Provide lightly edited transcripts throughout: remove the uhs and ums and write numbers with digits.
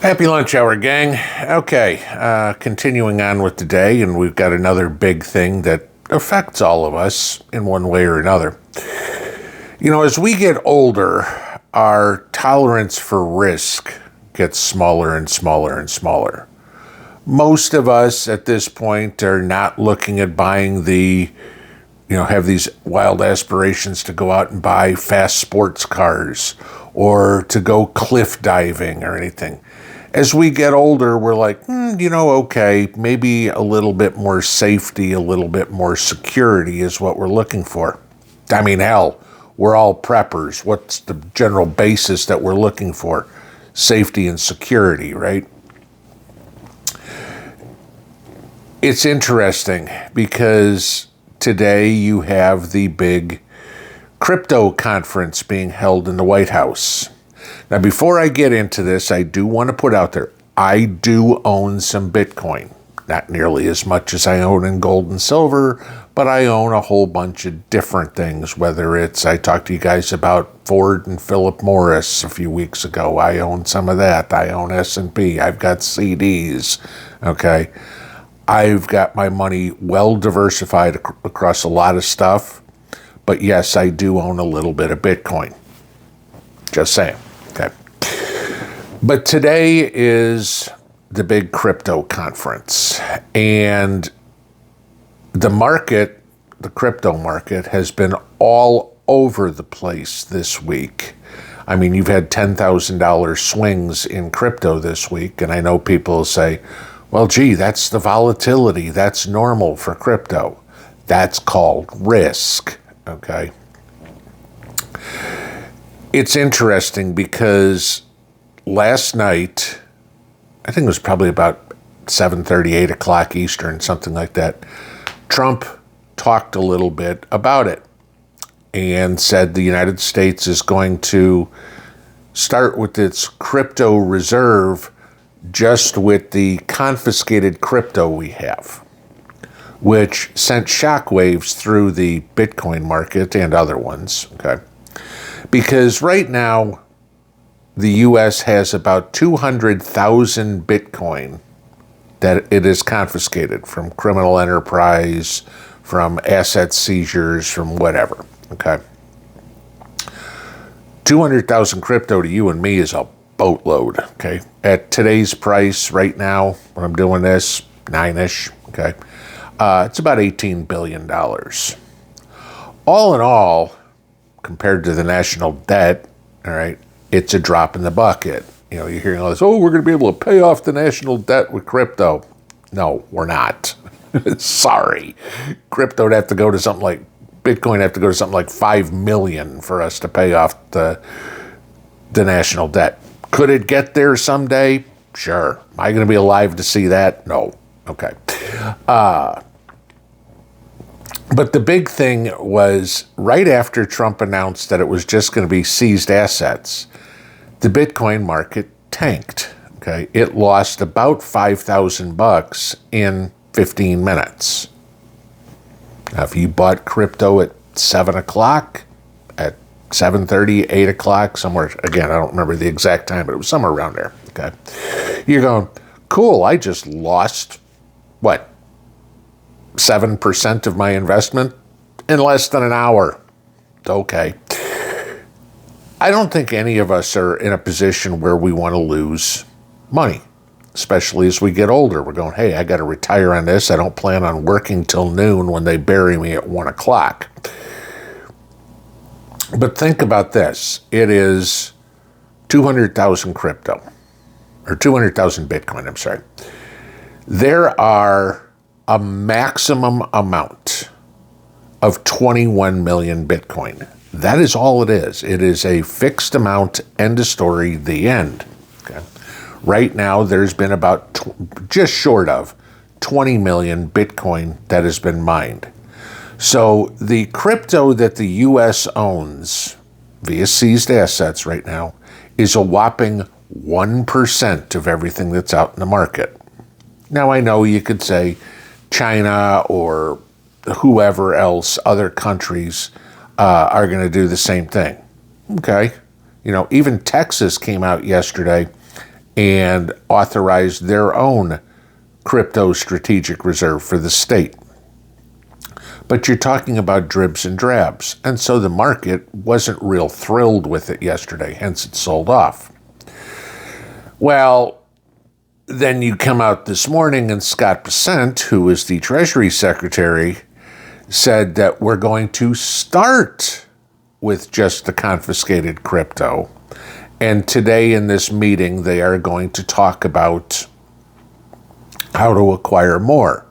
Happy lunch hour, gang. Okay, continuing on with the day, and we've got another big thing that affects all of us in one way or another. You know, as we get older, our tolerance for risk gets smaller and smaller and smaller. Most of us at this point are not looking at buying have these wild aspirations to go out and buy fast sports cars or to go cliff diving or anything. As we get older, we're like, okay, maybe a little bit more safety, a little bit more security is what we're looking for. I mean, hell, we're all preppers. What's the general basis that we're looking for? Safety and security, right? It's interesting because today you have the big crypto conference being held in the White House. Now, before I get into this, I do want to put out there, I do own some Bitcoin. Not nearly as much as I own in gold and silver, but I own a whole bunch of different things, whether it's, I talked to you guys about Ford and Philip Morris a few weeks ago. I own some of that. I own S&P. I've got CDs, okay? I've got my money well diversified across a lot of stuff, but yes, I do own a little bit of Bitcoin. Just saying. Okay. But today is the big crypto conference, and the market, the crypto market, has been all over the place this week. I mean, you've had $10,000 swings in crypto this week, and I know people say, well, gee, that's the volatility. That's normal for crypto. That's called risk, okay? It's interesting because last night, I think it was probably about 7:30, 8 o'clock Eastern, something like that, Trump talked a little bit about it and said the United States is going to start with its crypto reserve just with the confiscated crypto we have, which sent shockwaves through the Bitcoin market and other ones, okay? Because right now, the U.S. has about 200,000 Bitcoin that it is confiscated from criminal enterprise, from asset seizures, from whatever, okay? 200,000 crypto to you and me is a boatload, okay? At today's price right now, when I'm doing this, 9-ish, okay? It's about $18 billion. All in all, compared to the national debt, all right, it's a drop in the bucket. You know, you're hearing all this, we're going to be able to pay off the national debt with crypto. No, we're not. Sorry. Crypto would have to go to something like, Bitcoin would have to go to something like 5 million for us to pay off the national debt. Could it get there someday? Sure. Am I going to be alive to see that? No. Okay. But the big thing was right after Trump announced that it was just going to be seized assets, the Bitcoin market tanked. Okay, it lost about $5,000 in 15 minutes. Now, if you bought crypto at 7 o'clock, at 7:30, 8 o'clock, somewhere, again, I don't remember the exact time, but it was somewhere around there. Okay, you're going, cool, I just lost, 7% of my investment in less than an hour. Okay. I don't think any of us are in a position where we want to lose money, especially as we get older. We're going, hey, I got to retire on this. I don't plan on working till noon when they bury me at 1 o'clock. But think about this. It is 200,000 crypto, or 200,000 Bitcoin, I'm sorry. There are a maximum amount of 21 million Bitcoin. That is all it is. It is a fixed amount, end of story, the end. Okay. Right now, there's been about just short of 20 million Bitcoin that has been mined. So the crypto that the U.S. owns via seized assets right now is a whopping 1% of everything that's out in the market. Now, I know you could say China or whoever else, other countries, are going to do the same thing. Okay. You know, even Texas came out yesterday and authorized their own crypto strategic reserve for the state. But you're talking about dribs and drabs, and so the market wasn't real thrilled with it yesterday, hence it sold off. Well, then you come out this morning and Scott Bessent, who is the Treasury Secretary, said that we're going to start with just the confiscated crypto. And today in this meeting, they are going to talk about how to acquire more.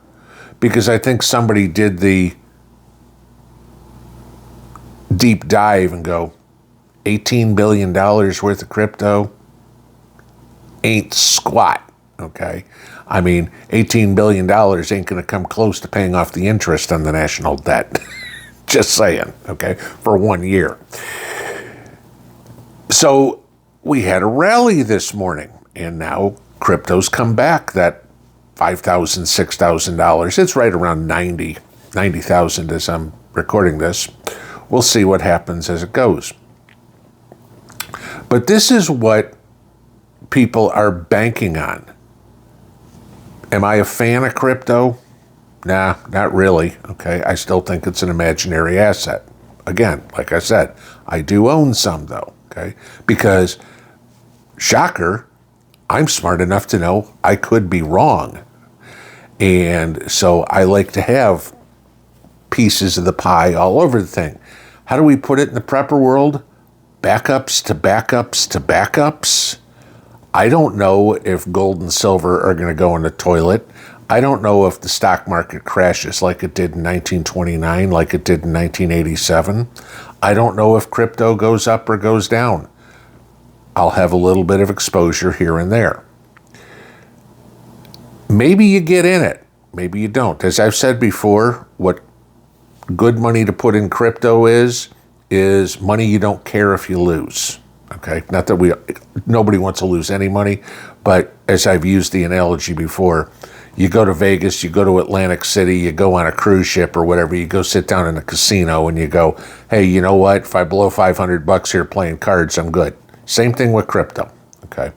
Because I think somebody did the deep dive and go, $18 billion worth of crypto ain't squat, okay? I mean, $18 billion ain't going to come close to paying off the interest on the national debt. Just saying, okay, for 1 year. So we had a rally this morning, and now crypto's come back, that $5,000, $6,000. It's right around 90,000 as I'm recording this. We'll see what happens as it goes. But this is what people are banking on. Am I a fan of crypto? Nah, not really. Okay, I still think it's an imaginary asset. Again, like I said, I do own some though, okay? Because, shocker, I'm smart enough to know I could be wrong. And so I like to have pieces of the pie all over the thing. How do we put it in the prepper world? Backups to backups to backups. I don't know if gold and silver are going to go in the toilet. I don't know if the stock market crashes like it did in 1929, like it did in 1987. I don't know if crypto goes up or goes down. I'll have a little bit of exposure here and there. Maybe you get in it. Maybe you don't. As I've said before, what good money to put in crypto is money you don't care if you lose. Okay, not that nobody wants to lose any money, but as I've used the analogy before, you go to Vegas, you go to Atlantic City, you go on a cruise ship or whatever, you go sit down in a casino and you go, hey, you know what? If I blow $500 here playing cards, I'm good. Same thing with crypto, okay?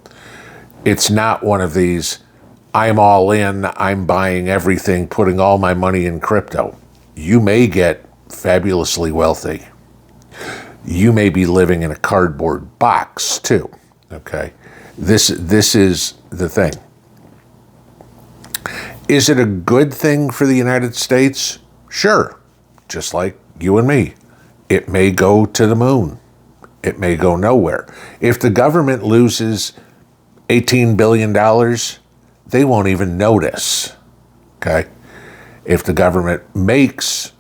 It's not one of these, I'm all in, I'm buying everything, putting all my money in crypto. You may get fabulously wealthy. You may be living in a cardboard box too, okay? This is the thing. Is it a good thing for the United States? Sure, just like you and me. It may go to the moon. It may go nowhere. If the government loses $18 billion, they won't even notice, okay? If the government makes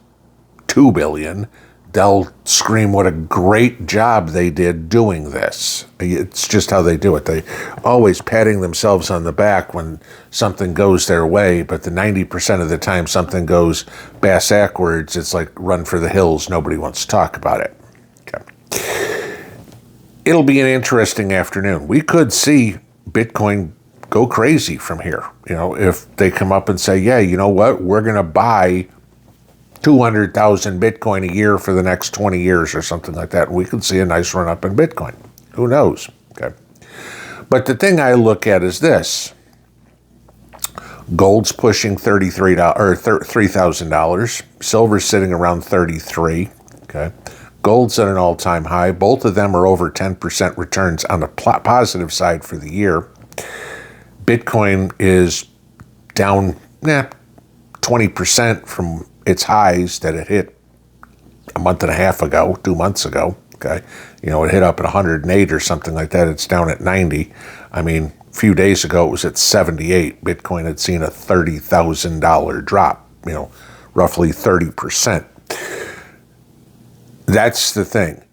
$2 billion, they'll scream what a great job they did doing this. It's just how they do it. They always patting themselves on the back when something goes their way, but the 90% of the time something goes bass-ackwards, it's like run for the hills. Nobody wants to talk about it. Okay. It'll be an interesting afternoon. We could see Bitcoin go crazy from here. You know, if they come up and say, yeah, you know what, we're going to buy 200,000 Bitcoin a year for the next 20 years or something like that. We could see a nice run up in Bitcoin. Who knows? Okay. But the thing I look at is this. Gold's pushing $3,000. Silver's sitting around 33. Okay. Gold's at an all-time high. Both of them are over 10% returns on the positive side for the year. Bitcoin is down 20% from its highs that it hit a month and a half ago, 2 months ago, okay? You know, it hit up at 108 or something like that. It's down at 90. I mean, a few days ago, it was at 78. Bitcoin had seen a $30,000 drop, you know, roughly 30%. That's the thing.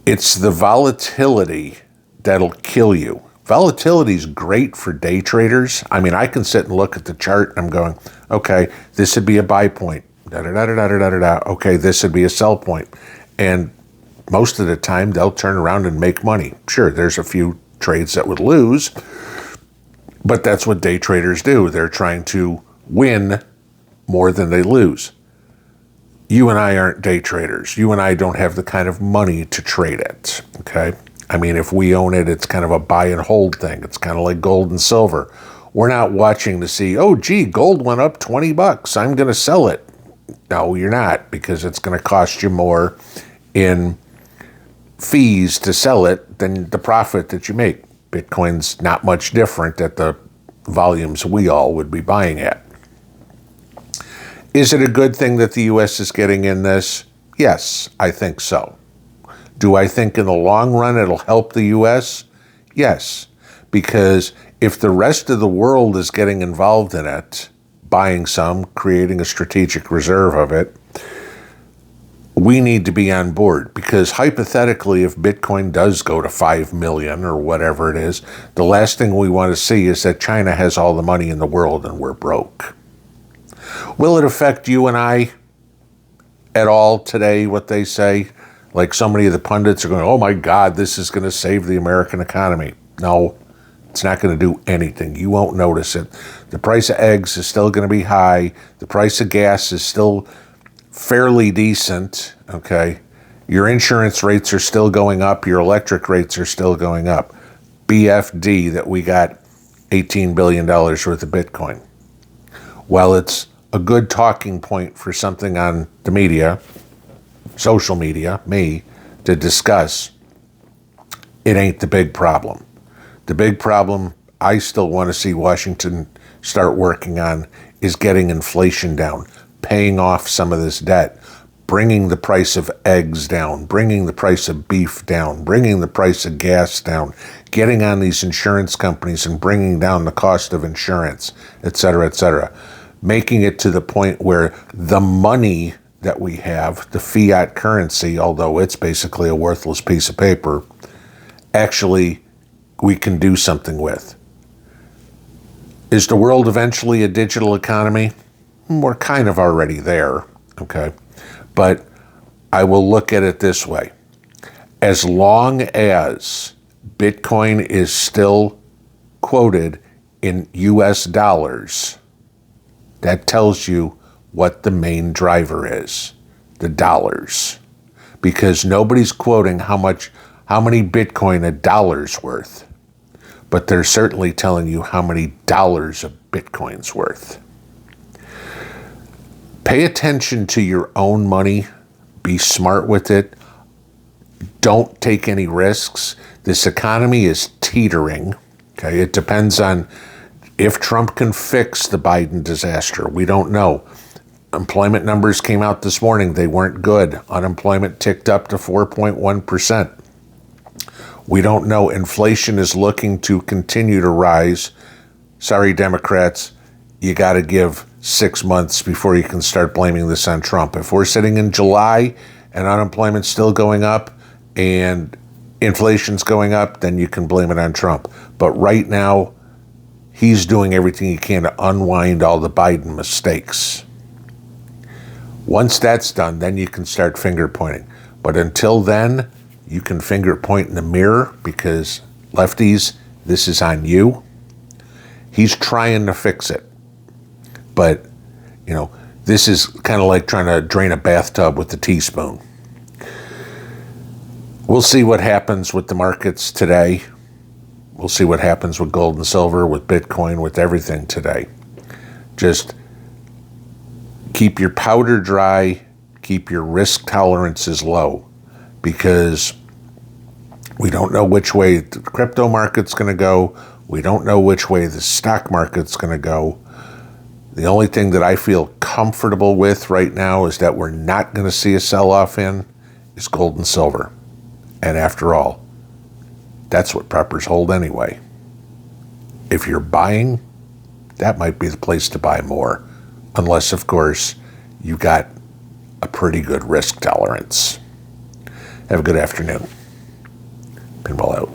It's the volatility that'll kill you. Volatility is great for day traders. I mean, I can sit and look at the chart and I'm going, okay, this would be a buy point. Okay, this would be a sell point. And most of the time, they'll turn around and make money. Sure, there's a few trades that would lose, but that's what day traders do. They're trying to win more than they lose. You and I aren't day traders. You and I don't have the kind of money to trade it, okay? I mean, if we own it, it's kind of a buy and hold thing. It's kind of like gold and silver. We're not watching to see, oh, gee, gold went up $20. I'm going to sell it. No, you're not, because it's going to cost you more in fees to sell it than the profit that you make. Bitcoin's not much different at the volumes we all would be buying at. Is it a good thing that the U.S. is getting in this? Yes, I think so. Do I think in the long run it'll help the U.S.? Yes, because if the rest of the world is getting involved in it, buying some, creating a strategic reserve of it, we need to be on board, because hypothetically, if Bitcoin does go to 5 million or whatever it is, the last thing we want to see is that China has all the money in the world and we're broke. Will it affect you and I at all today, what they say? Like so many of the pundits are going, oh my God, this is going to save the American economy. No, it's not going to do anything. You won't notice it. The price of eggs is still going to be high. The price of gas is still fairly decent, okay? Your insurance rates are still going up. Your electric rates are still going up. BFD that we got $18 billion worth of Bitcoin. Well, it's a good talking point for something on the media, social media, me, to discuss. It ain't the big problem. The big problem I still want to see Washington start working on is getting inflation down, paying off some of this debt, bringing the price of eggs down, bringing the price of beef down, bringing the price of gas down, getting on these insurance companies and bringing down the cost of insurance, et cetera, making it to the point where the money that we have, the fiat currency, although it's basically a worthless piece of paper, actually we can do something with. Is the world eventually a digital economy? We're kind of already there, okay? But I will look at it this way. As long as Bitcoin is still quoted in US dollars, that tells you what the main driver is, the dollars. Because nobody's quoting how many Bitcoin a dollar's worth, but they're certainly telling you how many dollars a Bitcoin's worth. Pay attention to your own money. Be smart with it. Don't take any risks. This economy is teetering. Okay, it depends on if Trump can fix the Biden disaster. We don't know. Employment numbers came out this morning. They weren't good. Unemployment ticked up to 4.1%. We don't know. Inflation is looking to continue to rise. Sorry, Democrats, you got to give 6 months before you can start blaming this on Trump. If we're sitting in July and unemployment's still going up and inflation's going up, then you can blame it on Trump. But right now, he's doing everything he can to unwind all the Biden mistakes. Once that's done, then you can start finger pointing. But until then, you can finger point in the mirror, because lefties, this is on you. He's trying to fix it. But, this is kind of like trying to drain a bathtub with a teaspoon. We'll see what happens with the markets today. We'll see what happens with gold and silver, with Bitcoin, with everything today. Just keep your powder dry, keep your risk tolerances low, because we don't know which way the crypto market's going to go. We don't know which way the stock market's going to go. The only thing that I feel comfortable with right now is that we're not going to see a sell-off in is gold and silver. And after all, that's what preppers hold anyway. If you're buying, that might be the place to buy more. Unless, of course, you got a pretty good risk tolerance. Have a good afternoon. Pinball out.